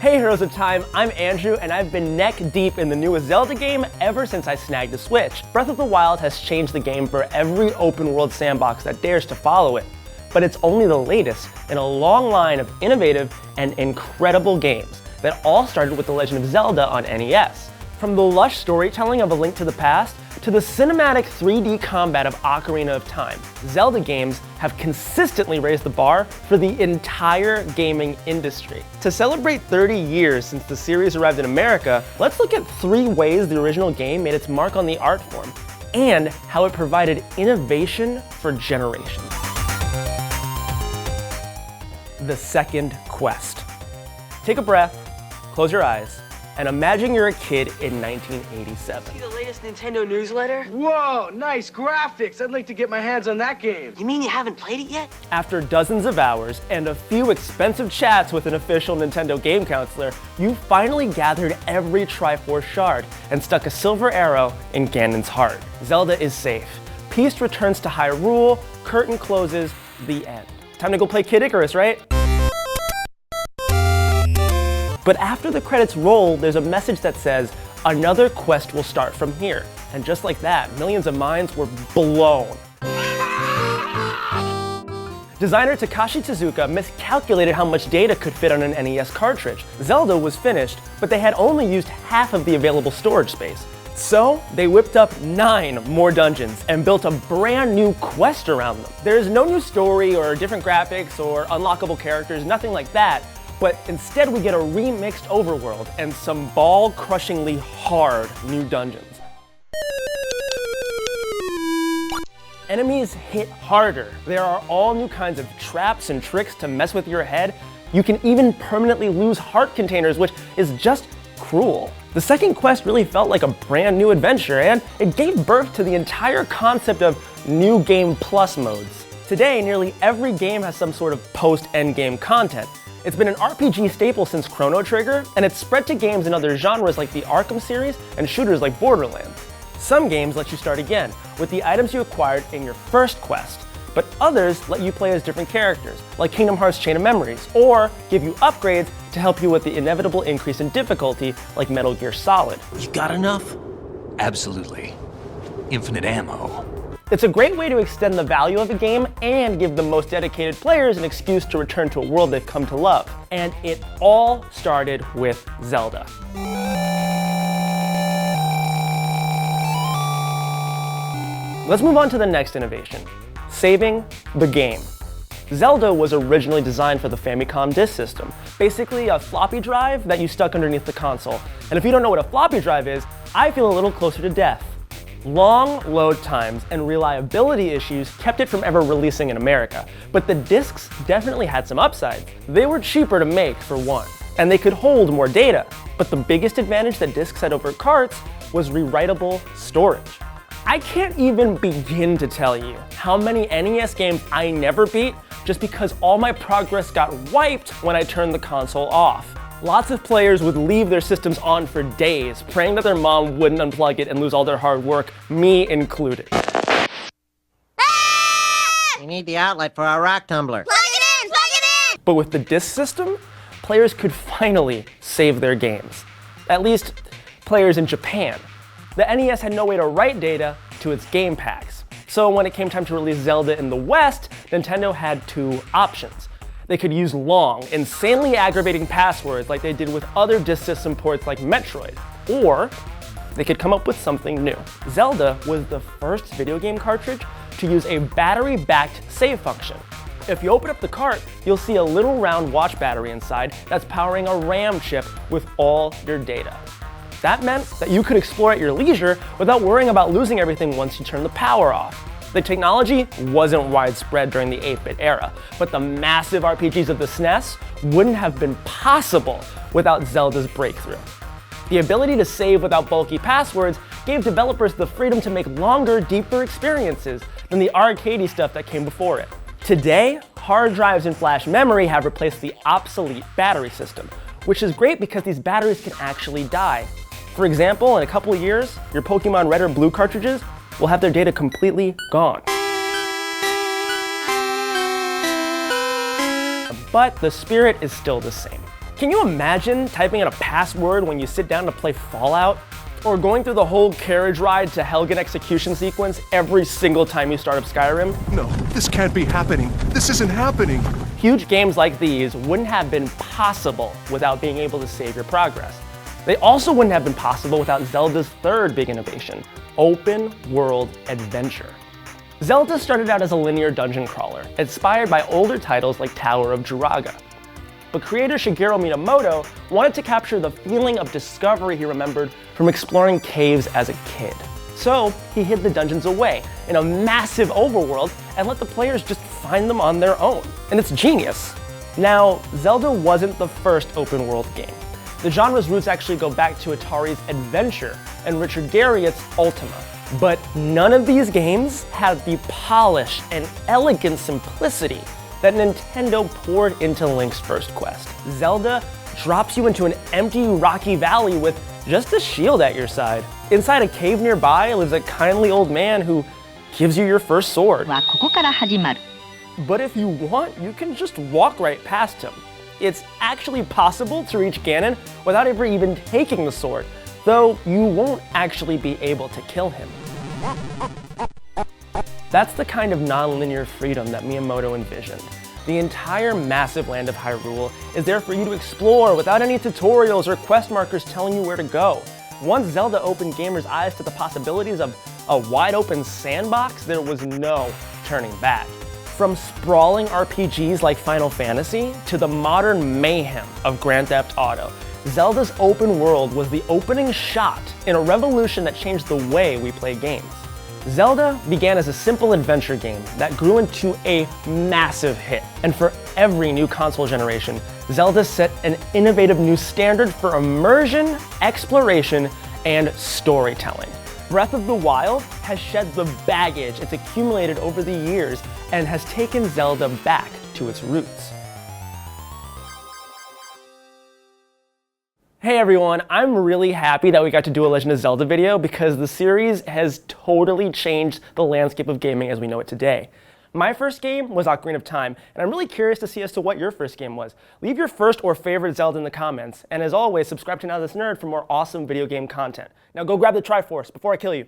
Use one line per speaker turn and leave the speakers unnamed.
Hey Heroes of Time, I'm Andrew, and I've been neck deep in the newest Zelda game ever since I snagged a Switch. Breath of the Wild has changed the game for every open world sandbox that dares to follow it. But it's only the latest in a long line of innovative and incredible games that all started with The Legend of Zelda on NES. From the lush storytelling of A Link to the Past to the cinematic 3D combat of Ocarina of Time, Zelda games have consistently raised the bar for the entire gaming industry. To celebrate 30 years since the series arrived in America, let's look at 3 ways the original game made its mark on the art form, and how it provided innovation for generations. The second quest. Take a breath, close your eyes, and imagine you're a kid in 1987.
See the latest Nintendo newsletter?
Whoa, nice graphics. I'd like to get my hands on that game.
You mean you haven't played it yet?
After dozens of hours and a few expensive chats with an official Nintendo game counselor, you finally gathered every Triforce shard and stuck a silver arrow in Ganon's heart. Zelda is safe. Peace returns to Hyrule, curtain closes, the end. Time to go play Kid Icarus, right? But after the credits roll, there's a message that says, another quest will start from here. And just like that, millions of minds were blown. Designer Takashi Tezuka miscalculated how much data could fit on an NES cartridge. Zelda was finished, but they had only used half of the available storage space. So they whipped up 9 more dungeons and built a brand new quest around them. There's no new story or different graphics or unlockable characters, nothing like that. But instead we get a remixed overworld and some ball-crushingly hard new dungeons. Enemies hit harder. There are all new kinds of traps and tricks to mess with your head. You can even permanently lose heart containers, which is just cruel. The second quest really felt like a brand new adventure, and it gave birth to the entire concept of New Game Plus modes. Today, nearly every game has some sort of post-endgame content. It's been an RPG staple since Chrono Trigger, and it's spread to games in other genres like the Arkham series and shooters like Borderlands. Some games let you start again with the items you acquired in your first quest, but others let you play as different characters, like Kingdom Hearts Chain of Memories, or give you upgrades to help you with the inevitable increase in difficulty, like Metal Gear Solid.
You got enough? Absolutely. Infinite ammo.
It's a great way to extend the value of a game and give the most dedicated players an excuse to return to a world they've come to love. And it all started with Zelda. Let's move on to the next innovation, saving the game. Zelda was originally designed for the Famicom disk system, basically a floppy drive that you stuck underneath the console. And if you don't know what a floppy drive is, I feel a little closer to death. Long load times and reliability issues kept it from ever releasing in America, but the discs definitely had some upsides. They were cheaper to make, for one, and they could hold more data. But the biggest advantage that discs had over carts was rewritable storage. I can't even begin to tell you how many NES games I never beat just because all my progress got wiped when I turned the console off. Lots of players would leave their systems on for days, praying that their mom wouldn't unplug it and lose all their hard work, me included.
We need the outlet for our rock tumbler.
Plug it in! Plug it in!
But with the disc system, players could finally save their games. At least, players in Japan. The NES had no way to write data to its game packs. So when it came time to release Zelda in the West, Nintendo had 2 options. They could use long, insanely aggravating passwords like they did with other disk system ports like Metroid, or they could come up with something new. Zelda was the first video game cartridge to use a battery-backed save function. If you open up the cart, you'll see a little round watch battery inside that's powering a RAM chip with all your data. That meant that you could explore at your leisure without worrying about losing everything once you turn the power off. The technology wasn't widespread during the 8-bit era, but the massive RPGs of the SNES wouldn't have been possible without Zelda's breakthrough. The ability to save without bulky passwords gave developers the freedom to make longer, deeper experiences than the arcadey stuff that came before it. Today, hard drives and flash memory have replaced the obsolete battery system, which is great because these batteries can actually die. For example, in a couple of years, your Pokemon Red or Blue cartridges will have their data completely gone. But the spirit is still the same. Can you imagine typing in a password when you sit down to play Fallout? Or going through the whole carriage ride to Helgen execution sequence every single time you start up Skyrim?
No, this can't be happening. This isn't happening.
Huge games like these wouldn't have been possible without being able to save your progress. They also wouldn't have been possible without Zelda's third big innovation, open world adventure. Zelda started out as a linear dungeon crawler, inspired by older titles like Tower of Jiraga. But creator Shigeru Miyamoto wanted to capture the feeling of discovery he remembered from exploring caves as a kid. So he hid the dungeons away in a massive overworld and let the players just find them on their own. And it's genius. Now, Zelda wasn't the first open world game. The genre's roots actually go back to Atari's Adventure and Richard Garriott's Ultima. But none of these games had the polish and elegant simplicity that Nintendo poured into Link's first quest. Zelda drops you into an empty, rocky valley with just a shield at your side. Inside a cave nearby lives a kindly old man who gives you your first sword. But if you want, you can just walk right past him. It's actually possible to reach Ganon without ever even taking the sword, though you won't actually be able to kill him. That's the kind of non-linear freedom that Miyamoto envisioned. The entire massive land of Hyrule is there for you to explore without any tutorials or quest markers telling you where to go. Once Zelda opened gamers' eyes to the possibilities of a wide-open sandbox, there was no turning back. From sprawling RPGs like Final Fantasy to the modern mayhem of Grand Theft Auto, Zelda's open world was the opening shot in a revolution that changed the way we play games. Zelda began as a simple adventure game that grew into a massive hit. And for every new console generation, Zelda set an innovative new standard for immersion, exploration, and storytelling. Breath of the Wild has shed the baggage it's accumulated over the years and has taken Zelda back to its roots. Hey everyone, I'm really happy that we got to do a Legend of Zelda video because the series has totally changed the landscape of gaming as we know it today. My first game was Ocarina of Time, and I'm really curious to see as to what your first game was. Leave your first or favorite Zelda in the comments, and as always, subscribe to NowThis Nerd for more awesome video game content. Now go grab the Triforce before I kill you.